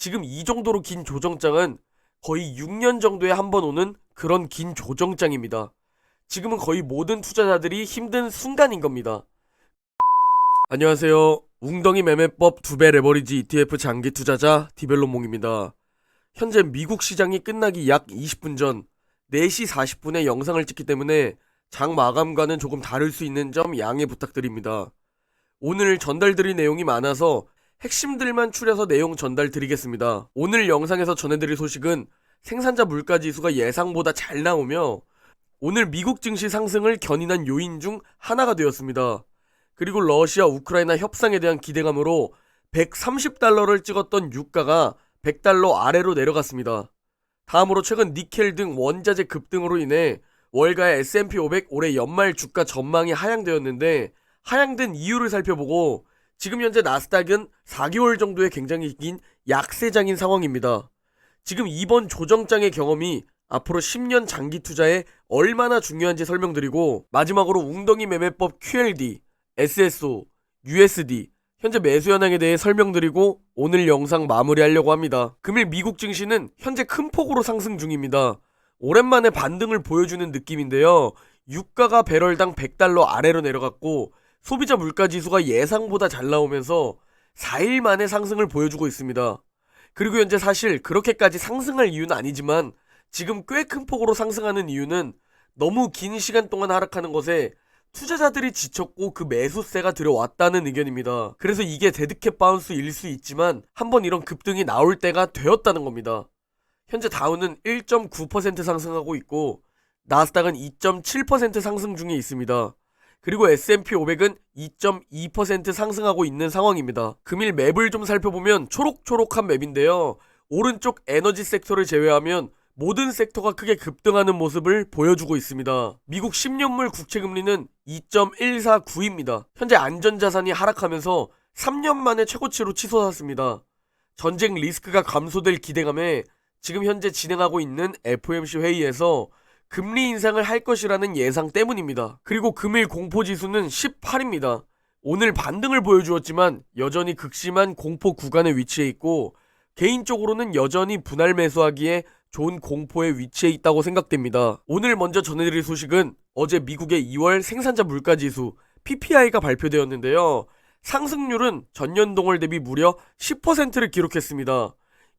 지금 이 정도로 긴 조정장은 거의 6년 정도에 한 번 오는 그런 긴 조정장입니다. 지금은 거의 모든 투자자들이 힘든 순간인 겁니다. 안녕하세요. 웅덩이 매매법 2배 레버리지 ETF 장기 투자자 디벨로몽입니다. 현재 미국 시장이 끝나기 약 20분 전 4시 40분에 영상을 찍기 때문에 장 마감과는 조금 다를 수 있는 점 양해 부탁드립니다. 오늘 전달드릴 내용이 많아서 핵심들만 추려서 내용 전달 드리겠습니다. 오늘 영상에서 전해드릴 소식은 생산자 물가지수가 예상보다 잘 나오며 오늘 미국 증시 상승을 견인한 요인 중 하나가 되었습니다. 그리고 러시아 우크라이나 협상에 대한 기대감으로 130달러를 찍었던 유가가 100달러 아래로 내려갔습니다. 다음으로 최근 니켈 등 원자재 급등으로 인해 월가의 S&P 500 올해 연말 주가 전망이 하향되었는데 하향된 이유를 살펴보고 지금 현재 나스닥은 4개월 정도의 굉장히 긴 약세장인 상황입니다. 지금 이번 조정장의 경험이 앞으로 10년 장기 투자에 얼마나 중요한지 설명드리고 마지막으로 웅덩이 매매법 QLD, SSO, USD 현재 매수 현황에 대해 설명드리고 오늘 영상 마무리하려고 합니다. 금일 미국 증시는 현재 큰 폭으로 상승 중입니다. 오랜만에 반등을 보여주는 느낌인데요. 유가가 배럴당 100달러 아래로 내려갔고 소비자 물가지수가 예상보다 잘 나오면서 4일 만에 상승을 보여주고 있습니다. 그리고 현재 사실 그렇게까지 상승할 이유는 아니지만 지금 꽤 큰 폭으로 상승하는 이유는 너무 긴 시간 동안 하락하는 것에 투자자들이 지쳤고 그 매수세가 들어왔다는 의견입니다. 그래서 이게 데드캣 바운스일 수 있지만 한번 이런 급등이 나올 때가 되었다는 겁니다. 현재 다우는 1.9% 상승하고 있고 나스닥은 2.7% 상승 중에 있습니다. 그리고 S&P 500은 2.2% 상승하고 있는 상황입니다. 금일 맵을 좀 살펴보면 초록초록한 맵인데요. 오른쪽 에너지 섹터를 제외하면 모든 섹터가 크게 급등하는 모습을 보여주고 있습니다. 미국 10년물 국채금리는 2.149입니다. 현재 안전자산이 하락하면서 3년 만에 최고치로 치솟았습니다. 전쟁 리스크가 감소될 기대감에 지금 현재 진행하고 있는 FOMC 회의에서 금리 인상을 할 것이라는 예상 때문입니다. 그리고 금일 공포지수는 18입니다. 오늘 반등을 보여주었지만 여전히 극심한 공포 구간에 위치해 있고 개인적으로는 여전히 분할 매수하기에 좋은 공포에 위치해 있다고 생각됩니다. 오늘 먼저 전해드릴 소식은 어제 미국의 2월 생산자 물가지수 PPI가 발표되었는데요. 상승률은 전년 동월 대비 무려 10%를 기록했습니다.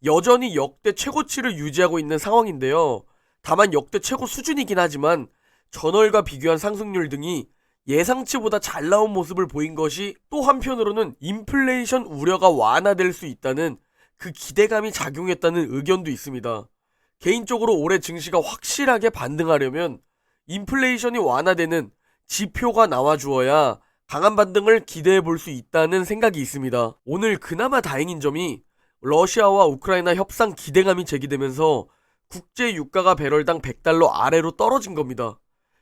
여전히 역대 최고치를 유지하고 있는 상황인데요. 다만 역대 최고 수준이긴 하지만 전월과 비교한 상승률 등이 예상치보다 잘 나온 모습을 보인 것이 또 한편으로는 인플레이션 우려가 완화될 수 있다는 그 기대감이 작용했다는 의견도 있습니다. 개인적으로 올해 증시가 확실하게 반등하려면 인플레이션이 완화되는 지표가 나와주어야 강한 반등을 기대해 볼 수 있다는 생각이 있습니다. 오늘 그나마 다행인 점이 러시아와 우크라이나 협상 기대감이 제기되면서 국제 유가가 배럴당 100달러 아래로 떨어진 겁니다.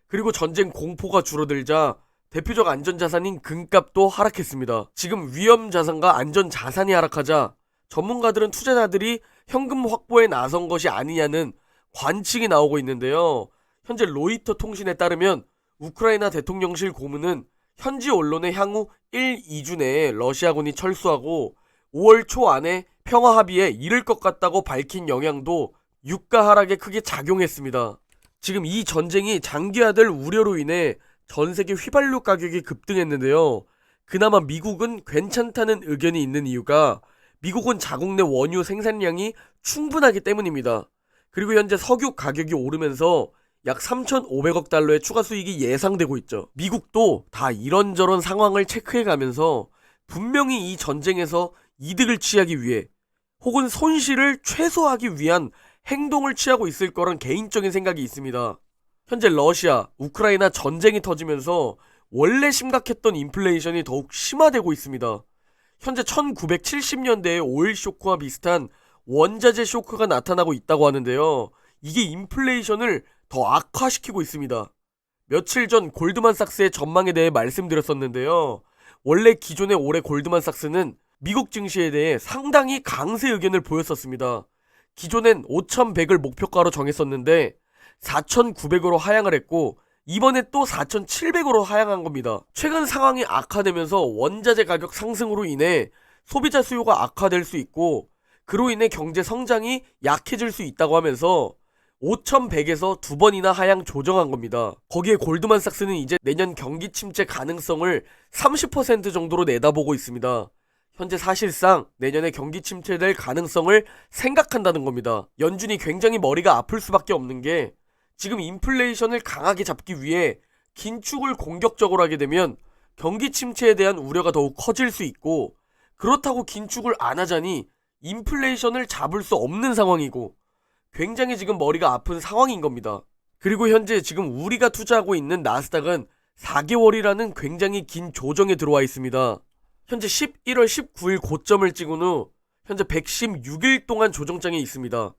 그리고 전쟁 공포가 줄어들자 대표적 안전자산인 금값도 하락했습니다. 지금 위험자산과 안전자산이 하락하자 전문가들은 투자자들이 현금 확보에 나선 것이 아니냐는 관측이 나오고 있는데요. 현재 로이터 통신에 따르면 우크라이나 대통령실 고문은 현지 언론에 향후 1, 2주 내에 러시아군이 철수하고 5월 초 안에 평화 합의에 이를 것 같다고 밝힌 영향도 유가 하락에 크게 작용했습니다. 지금 이 전쟁이 장기화될 우려로 인해 전 세계 휘발유 가격이 급등했는데요. 그나마 미국은 괜찮다는 의견이 있는 이유가 미국은 자국 내 원유 생산량이 충분하기 때문입니다. 그리고 현재 석유 가격이 오르면서 약 3,500억 달러의 추가 수익이 예상되고 있죠. 미국도 다 이런저런 상황을 체크해가면서 분명히 이 전쟁에서 이득을 취하기 위해 혹은 손실을 최소화하기 위한 행동을 취하고 있을 거란 개인적인 생각이 있습니다. 현재 러시아, 우크라이나 전쟁이 터지면서 원래 심각했던 인플레이션이 더욱 심화되고 있습니다. 현재 1970년대의 오일 쇼크와 비슷한 원자재 쇼크가 나타나고 있다고 하는데요. 이게 인플레이션을 더 악화시키고 있습니다. 며칠 전 골드만삭스의 전망에 대해 말씀드렸었는데요. 원래 기존의 올해 골드만삭스는 미국 증시에 대해 상당히 강세 의견을 보였었습니다. 기존엔 5,100을 목표가로 정했었는데 4,900으로 하향을 했고 이번에 또 4,700으로 하향한 겁니다. 최근 상황이 악화되면서 원자재 가격 상승으로 인해 소비자 수요가 악화될 수 있고 그로 인해 경제 성장이 약해질 수 있다고 하면서 5,100에서 2번이나 하향 조정한 겁니다. 거기에 골드만삭스는 이제 내년 경기 침체 가능성을 30% 정도로 내다보고 있습니다. 현재 사실상 내년에 경기 침체될 가능성을 생각한다는 겁니다. 연준이 굉장히 머리가 아플 수밖에 없는 게 지금 인플레이션을 강하게 잡기 위해 긴축을 공격적으로 하게 되면 경기 침체에 대한 우려가 더욱 커질 수 있고, 그렇다고 긴축을 안 하자니 인플레이션을 잡을 수 없는 상황이고 굉장히 지금 머리가 아픈 상황인 겁니다. 그리고 현재 지금 우리가 투자하고 있는 나스닥은 4개월이라는 굉장히 긴 조정에 들어와 있습니다. 현재 11월 19일 고점을 찍은 후 현재 116일 동안 조정장에 있습니다.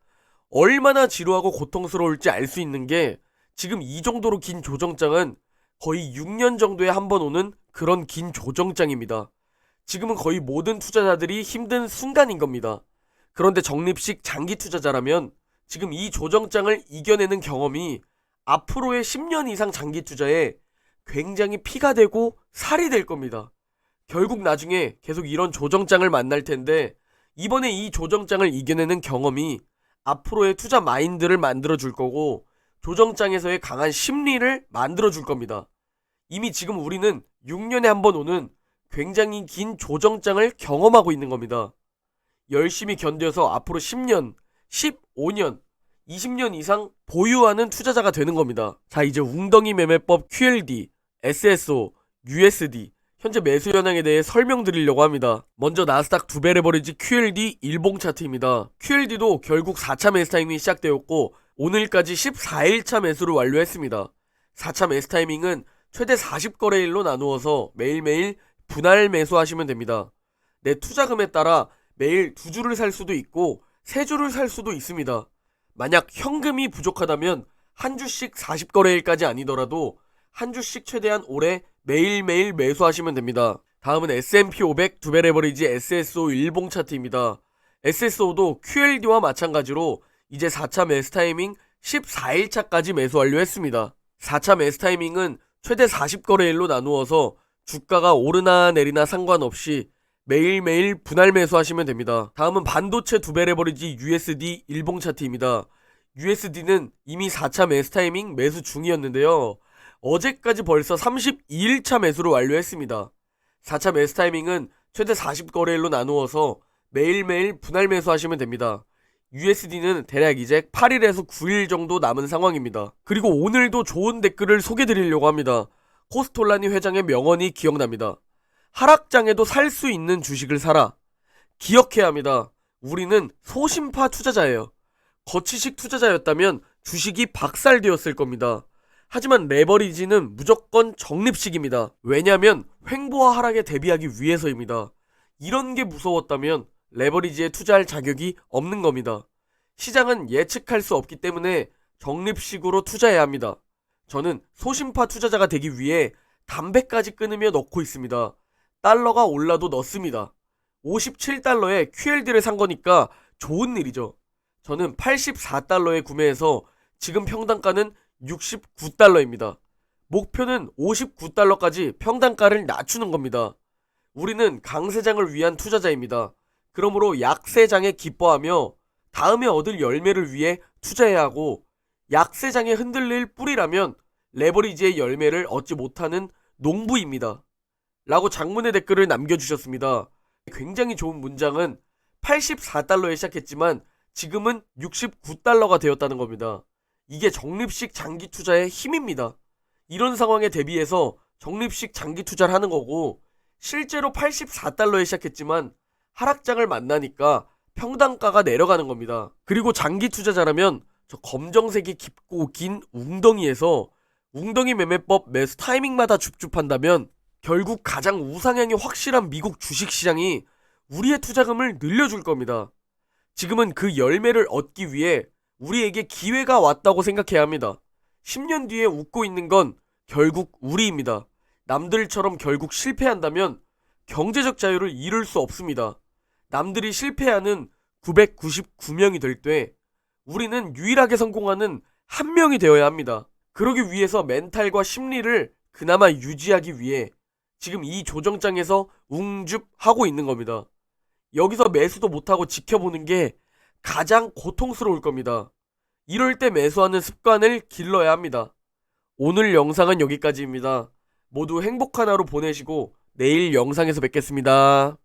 얼마나 지루하고 고통스러울지 알 수 있는 게 지금 이 정도로 긴 조정장은 거의 6년 정도에 한 번 오는 그런 긴 조정장입니다. 지금은 거의 모든 투자자들이 힘든 순간인 겁니다. 그런데 적립식 장기 투자자라면 지금 이 조정장을 이겨내는 경험이 앞으로의 10년 이상 장기 투자에 굉장히 피가 되고 살이 될 겁니다. 결국 나중에 계속 이런 조정장을 만날 텐데 이번에 이 조정장을 이겨내는 경험이 앞으로의 투자 마인드를 만들어 줄 거고 조정장에서의 강한 심리를 만들어 줄 겁니다. 이미 지금 우리는 6년에 한 번 오는 굉장히 긴 조정장을 경험하고 있는 겁니다. 열심히 견뎌서 앞으로 10년, 15년, 20년 이상 보유하는 투자자가 되는 겁니다. 자, 이제 웅덩이 매매법 QLD, SSO, USD 현재 매수 현황에 대해 설명드리려고 합니다. 먼저 나스닥 2배 레버리지 QLD 일봉 차트입니다. QLD도 결국 4차 매수 타이밍이 시작되었고 오늘까지 14일차 매수를 완료했습니다. 4차 매수 타이밍은 최대 40거래일로 나누어서 매일매일 분할 매수하시면 됩니다. 내 투자금에 따라 매일 2주를 살 수도 있고 3주를 살 수도 있습니다. 만약 현금이 부족하다면 한 주씩 40거래일까지 아니더라도 한 주씩 최대한 오래 매일매일 매수하시면 됩니다. 다음은 S&P 500 2배 레버리지 SSO 일봉 차트입니다. SSO도 QLD와 마찬가지로 이제 4차 매수 타이밍 14일차까지 매수 완료했습니다. 4차 매수 타이밍은 최대 40거래일로 나누어서 주가가 오르나 내리나 상관없이 매일매일 분할 매수하시면 됩니다. 다음은 반도체 2배 레버리지 USD 일봉 차트입니다. USD는 이미 4차 매수 타이밍 매수 중이었는데요. 어제까지 벌써 32일차 매수를 완료했습니다. 4차 매수 타이밍은 최대 40거래일로 나누어서 매일매일 분할 매수하시면 됩니다. USD는 대략 이제 8일에서 9일 정도 남은 상황입니다. 그리고 오늘도 좋은 댓글을 소개드리려고 합니다. 코스톨라니 회장의 명언이 기억납니다. 하락장에도 살 수 있는 주식을 사라. 기억해야 합니다. 우리는 소심파 투자자예요. 거치식 투자자였다면 주식이 박살되었을 겁니다. 하지만 레버리지는 무조건 적립식입니다. 왜냐하면 횡보와 하락에 대비하기 위해서입니다. 이런 게 무서웠다면 레버리지에 투자할 자격이 없는 겁니다. 시장은 예측할 수 없기 때문에 적립식으로 투자해야 합니다. 저는 소심파 투자자가 되기 위해 담배까지 끊으며 넣고 있습니다. 달러가 올라도 넣습니다. 57달러에 QLD를 산 거니까 좋은 일이죠. 저는 84달러에 구매해서 지금 평단가는 69달러입니다. 목표는 59달러까지 평단가를 낮추는 겁니다. 우리는 강세장을 위한 투자자입니다. 그러므로 약세장에 기뻐하며 다음에 얻을 열매를 위해 투자해야 하고, 약세장에 흔들릴 뿌리라면 레버리지의 열매를 얻지 못하는 농부입니다. 라고 장문의 댓글을 남겨주셨습니다. 굉장히 좋은 문장은 84달러에 시작했지만 지금은 69달러가 되었다는 겁니다. 이게 적립식 장기 투자의 힘입니다. 이런 상황에 대비해서 적립식 장기 투자를 하는 거고, 실제로 84달러에 시작했지만 하락장을 만나니까 평단가가 내려가는 겁니다. 그리고 장기 투자자라면 저 검정색이 깊고 긴 웅덩이에서 웅덩이 매매법 매수 타이밍마다 줍줍한다면 결국 가장 우상향이 확실한 미국 주식시장이 우리의 투자금을 늘려줄 겁니다. 지금은 그 열매를 얻기 위해 우리에게 기회가 왔다고 생각해야 합니다. 10년 뒤에 웃고 있는 건 결국 우리입니다. 남들처럼 결국 실패한다면 경제적 자유를 이룰 수 없습니다. 남들이 실패하는 999명이 될 때 우리는 유일하게 성공하는 한 명이 되어야 합니다. 그러기 위해서 멘탈과 심리를 그나마 유지하기 위해 지금 이 조정장에서 웅줍하고 있는 겁니다. 여기서 매수도 못하고 지켜보는 게 가장 고통스러울 겁니다. 이럴 때 매수하는 습관을 길러야 합니다. 오늘 영상은 여기까지입니다. 모두 행복한 하루 보내시고 내일 영상에서 뵙겠습니다.